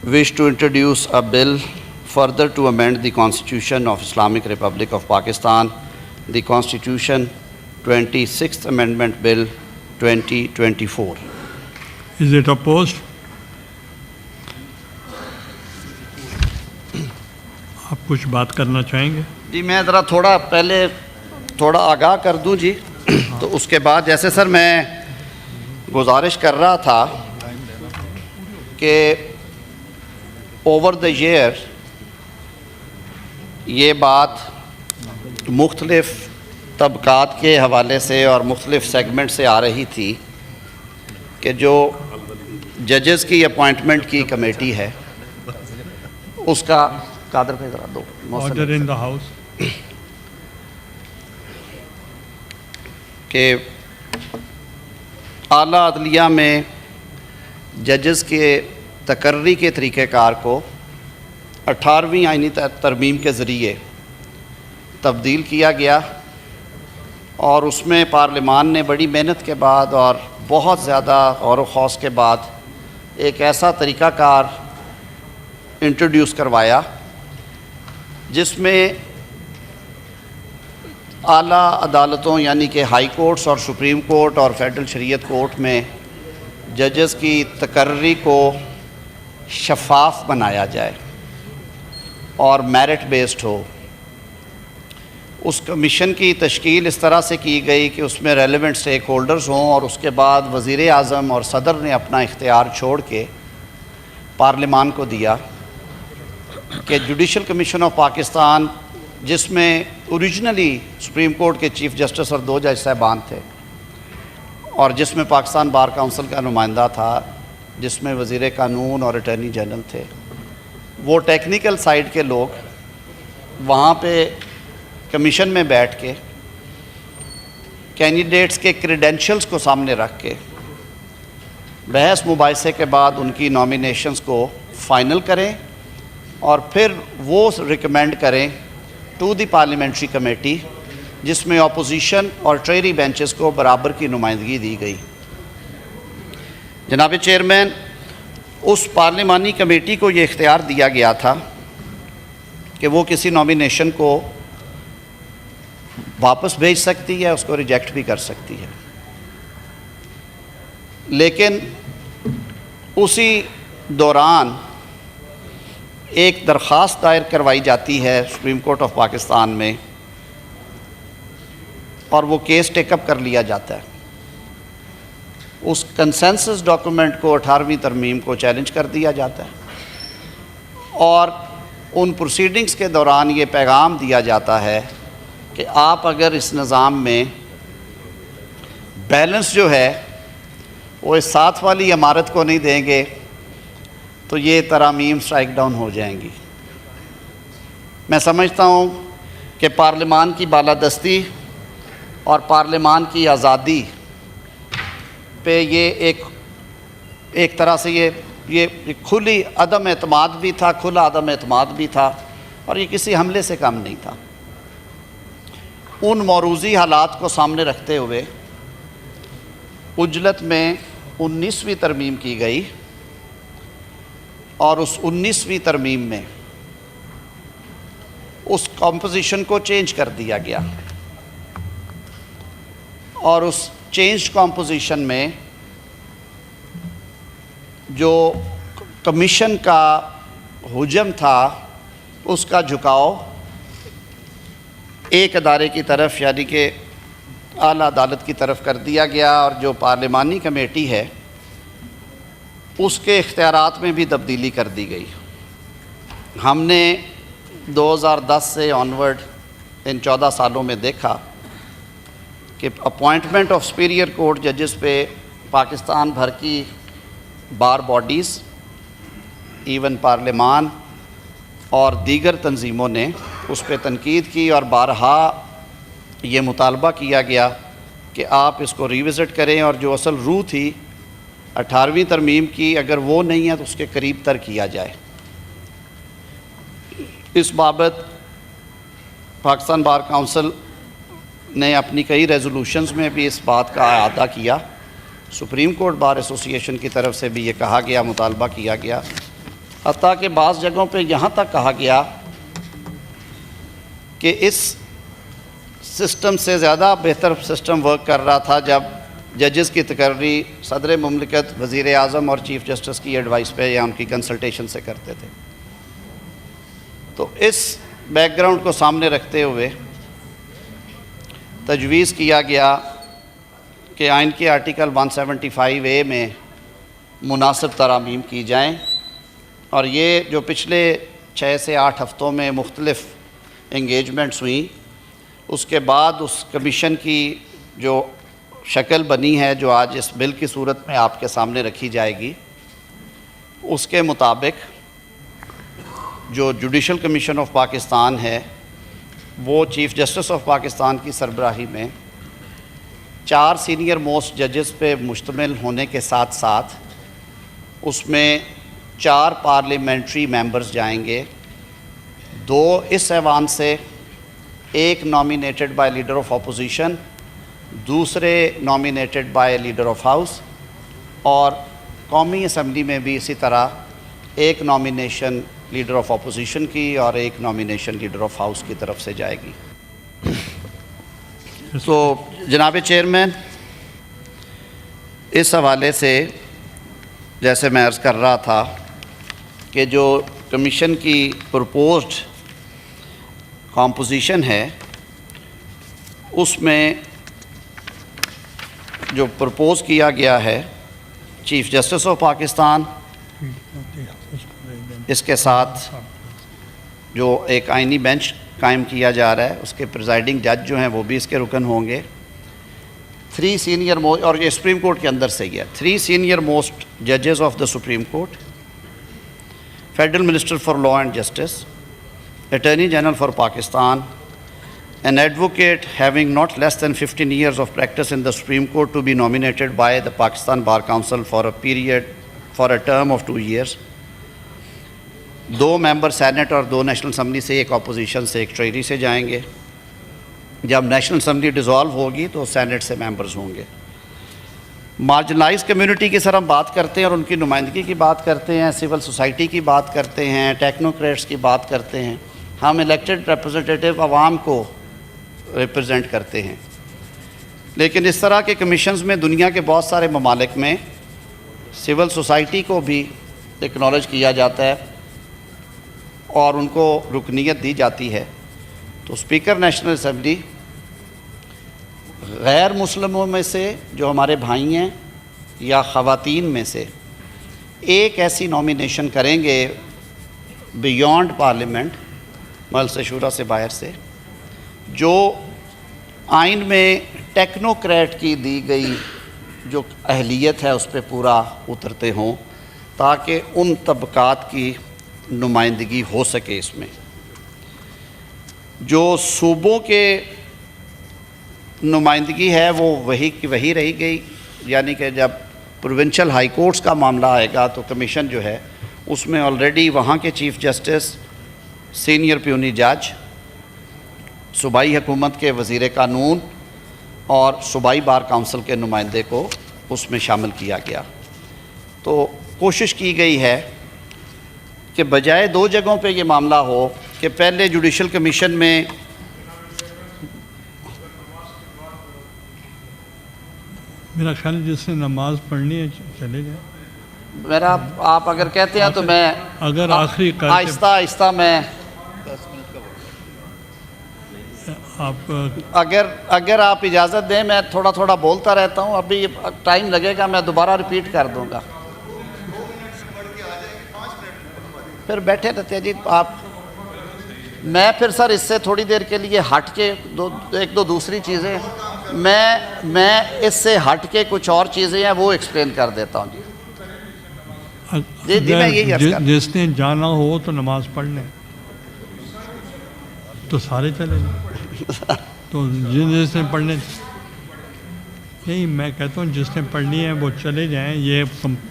wish to introduce a bill further to amend the Constitution of Islamic Republic of Pakistan, the Constitution 26th Amendment Bill 2024. Is it opposed? آپ کچھ بات کرنا چاہیں گے؟ جی میں ذرا تھوڑا آگاہ کر دوں جی. تو اس کے بعد جیسے سر میں گزارش کر رہا تھا کہ اوور دا ایئر یہ بات مختلف طبقات کے حوالے سے اور مختلف سیگمنٹ سے آ رہی تھی کہ جو ججز کی اپوائنٹمنٹ کی کمیٹی ہے اس کا قادر پہ ذرا دو آرڈر ان دا ہاؤس کہ اعلیٰ عدلیہ میں ججز کے تقرری کے طریقہ کار کو 18ویں آئینی ترمیم کے ذریعے تبدیل کیا گیا اور اس میں پارلیمان نے بڑی محنت کے بعد اور بہت زیادہ غور و خوض کے بعد ایک ایسا طریقہ کار انٹروڈیوس کروایا جس میں اعلیٰ عدالتوں یعنی کہ ہائی کورٹس اور سپریم کورٹ اور فیڈرل شریعت کورٹ میں ججز کی تقرری کو شفاف بنایا جائے اور میرٹ بیسڈ ہو. اس کمیشن کی تشکیل اس طرح سے کی گئی کہ اس میں ریلیونٹ سٹیک ہولڈرز ہوں اور اس کے بعد وزیر اعظم اور صدر نے اپنا اختیار چھوڑ کے پارلیمان کو دیا کہ جوڈیشل کمیشن آف پاکستان جس میں اوریجنلی سپریم کورٹ کے چیف جسٹس اور 2 جج صاحبان تھے اور جس میں پاکستان بار کونسل کا نمائندہ تھا جس میں وزیر قانون اور اٹارنی جنرل تھے، وہ ٹیکنیکل سائیڈ کے لوگ وہاں پہ کمیشن میں بیٹھ کے کینڈیڈیٹس کے کریڈینشلز کو سامنے رکھ کے بحث مباحثے کے بعد ان کی نامینیشنز کو فائنل کریں اور پھر وہ ریکمینڈ کریں ٹو دی پارلیمنٹری کمیٹی جس میں اپوزیشن اور ٹریری بینچز کو برابر کی نمائندگی دی گئی. جناب چیئرمین، اس پارلیمانی کمیٹی کو یہ اختیار دیا گیا تھا کہ وہ کسی نامینیشن کو واپس بھیج سکتی ہے، اس کو ریجیکٹ بھی کر سکتی ہے، لیکن اسی دوران ایک درخواست دائر کروائی جاتی ہے سپریم کورٹ آف پاکستان میں اور وہ کیس ٹیک اپ کر لیا جاتا ہے. اس کنسنسس ڈاکومنٹ کو 18ویں ترمیم کو چیلنج کر دیا جاتا ہے اور ان پروسیڈنگز کے دوران یہ پیغام دیا جاتا ہے کہ آپ اگر اس نظام میں بیلنس جو ہے وہ اس ساتھ والی عمارت کو نہیں دیں گے تو یہ ترامیم سٹرائک ڈاؤن ہو جائیں گی. میں سمجھتا ہوں کہ پارلیمان کی بالادستی اور پارلیمان کی آزادی پہ یہ ایک طرح سے یہ کھلی عدم اعتماد بھی تھا، کھلا عدم اعتماد بھی تھا اور یہ کسی حملے سے کم نہیں تھا. ان موروثی حالات کو سامنے رکھتے ہوئے عجلت میں 19ویں ترمیم کی گئی اور اس 19ویں ترمیم میں اس کمپوزیشن کو چینج کر دیا گیا اور اس چینج کمپوزیشن میں جو کمیشن کا حجم تھا اس کا جھکاؤ ایک ادارے کی طرف یعنی کہ اعلیٰ عدالت کی طرف کر دیا گیا اور جو پارلیمانی کمیٹی ہے اس کے اختیارات میں بھی تبدیلی کر دی گئی. ہم نے 2010 سے آنورڈ ان 14 سالوں میں دیکھا کہ اپوائنٹمنٹ آف سپیریئر کورٹ ججز پہ پاکستان بھر کی بار باڈیز، ایون پارلیمان اور دیگر تنظیموں نے اس پہ تنقید کی اور بارہا یہ مطالبہ کیا گیا کہ آپ اس کو ریوزٹ کریں اور جو اصل روح تھی 18ویں ترمیم کی اگر وہ نہیں ہے تو اس کے قریب تر کیا جائے. اس بابت پاکستان بار کونسل نے اپنی کئی ریزولوشنز میں بھی اس بات کا اعادہ کیا. سپریم کورٹ بار ایسوسی ایشن کی طرف سے بھی یہ کہا گیا، مطالبہ کیا گیا حتیٰ کہ بعض جگہوں پہ یہاں تک کہا گیا کہ اس سسٹم سے زیادہ بہتر سسٹم ورک کر رہا تھا جب ججز کی تقرری صدر مملکت، وزیر اعظم اور چیف جسٹس کی ایڈوائس پہ یا ان کی کنسلٹیشن سے کرتے تھے۔ تو اس بیک گراؤنڈ کو سامنے رکھتے ہوئے تجویز کیا گیا کہ آئین کے آرٹیکل 175A میں مناسب ترامیم کی جائیں، اور یہ جو پچھلے 6 سے 8 ہفتوں میں مختلف انگیجمنٹس ہوئیں، اس کے بعد اس کمیشن کی جو شکل بنی ہے جو آج اس بل کی صورت میں آپ کے سامنے رکھی جائے گی، اس کے مطابق جو جوڈیشل کمیشن آف پاکستان ہے وہ چیف جسٹس آف پاکستان کی سربراہی میں 4 سینئر موسٹ ججز پہ مشتمل ہونے کے ساتھ ساتھ اس میں 4 پارلیمنٹری ممبرز جائیں گے، 2 اس ایوان سے، 1 nominated by leader of opposition, دوسرے nominated by leader of house, اور قومی اسمبلی میں بھی اسی طرح 1 نامینیشن لیڈر آف اپوزیشن کی اور 1 نامینیشن لیڈر آف ہاؤس کی طرف سے جائے گی۔ تو جناب چیئرمین، اس حوالے سے جیسے میں عرض کر رہا تھا کہ جو کمیشن کی پرپوزڈ کمپوزیشن ہے اس میں جو پرپوز کیا گیا ہے چیف جسٹس آف پاکستان، اس کے ساتھ جو ایک آئینی بینچ قائم کیا جا رہا ہے اس کے پریزائڈنگ جج جو ہیں وہ بھی اس کے رکن ہوں گے، 3 سینئر موسٹ، اور یہ سپریم کورٹ کے اندر سے ہی ہے، 3 سینئر موسٹ ججز of the supreme court, federal minister for law and justice, attorney general for Pakistan, an advocate having not less than 15 years of practice in the Supreme Court to be nominated by the Pakistan Bar Council for a term of 2 years، 2 member Saint اور 2 national assembly سے، 1 opposition سے، 1 ٹریری سے جائیں گے۔ جب national assembly dissolve ہوگی تو Saint سے ممبرز ہوں گے۔ مارجنلائز کمیونٹی کی سر ہم بات کرتے ہیں اور ان کی نمائندگی کی بات کرتے ہیں، سول سوسائٹی کی بات کرتے ہیں، ٹیکنوکریٹس کی بات کرتے ہیں، ہم الیکٹڈ ریپرزنٹیٹیو عوام کو ریپرزینٹ کرتے ہیں، لیکن اس طرح کے کمیشنز میں دنیا کے بہت سارے ممالک میں سول سوسائٹی کو بھی ایکنالج کیا جاتا ہے اور ان کو رکنیت دی جاتی ہے۔ تو اسپیکر نیشنل اسمبلی غیر مسلموں میں سے جو ہمارے بھائی ہیں یا خواتین میں سے ایک ایسی نامینیشن کریں گے بیونڈ پارلیمنٹ، مجلس شورا سے باہر سے، جو آئین میں ٹیکنوکریٹ کی دی گئی جو اہلیت ہے اس پہ پورا اترتے ہوں، تاکہ ان طبقات کی نمائندگی ہو سکے۔ اس میں جو صوبوں کے نمائندگی ہے وہ وہی کی وہی رہی گئی، یعنی کہ جب پروونشل ہائی کورٹس کا معاملہ آئے گا تو کمیشن جو ہے اس میں آلریڈی وہاں کے چیف جسٹس، سینئر پیونی جج، صوبائی حکومت کے وزیر قانون اور صوبائی بار کونسل کے نمائندے کو اس میں شامل کیا گیا۔ تو کوشش کی گئی ہے کہ بجائے 2 جگہوں پہ یہ معاملہ ہو کہ پہلے جوڈیشل کمیشن میں میرا خیال ہے جس نے نماز پڑھنی ہے چلے جائیں۔ میرا آپ اگر کہتے ہیں تو میں اگر آخری آہستہ آہستہ میں آپ اگر آپ اجازت دیں میں تھوڑا تھوڑا بولتا رہتا ہوں، ابھی ٹائم لگے گا، میں دوبارہ ریپیٹ کر دوں گا، پھر بیٹھے رہتے ہیں جی آپ۔ میں پھر سر اس سے تھوڑی دیر کے لیے ہٹ کے ایک دو دوسری چیزیں میں اس سے ہٹ کے کچھ اور چیزیں ہیں وہ ایکسپلین کر دیتا ہوں جی میں یہی عرض کر، جس نے جانا ہو تو نماز پڑھ لیں، تو سارے چلے جائیں، تو جس نے پڑھنے نہیں، میں کہتا ہوں جس نے پڑھنی ہے وہ چلے جائیں، یہ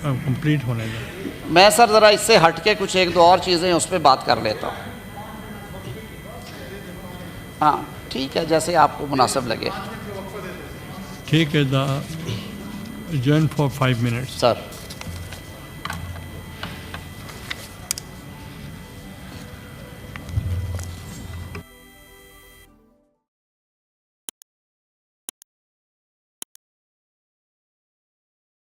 کمپلیٹ ہونے دیں۔ میں سر ذرا اس سے ہٹ کے کچھ 1 2 اور چیزیں اس پہ بات کر لیتا ہوں۔ ہاں ٹھیک ہے، جیسے آپ کو مناسب لگے۔ ٹھیک ہے، adjourn for 5 minutes. سر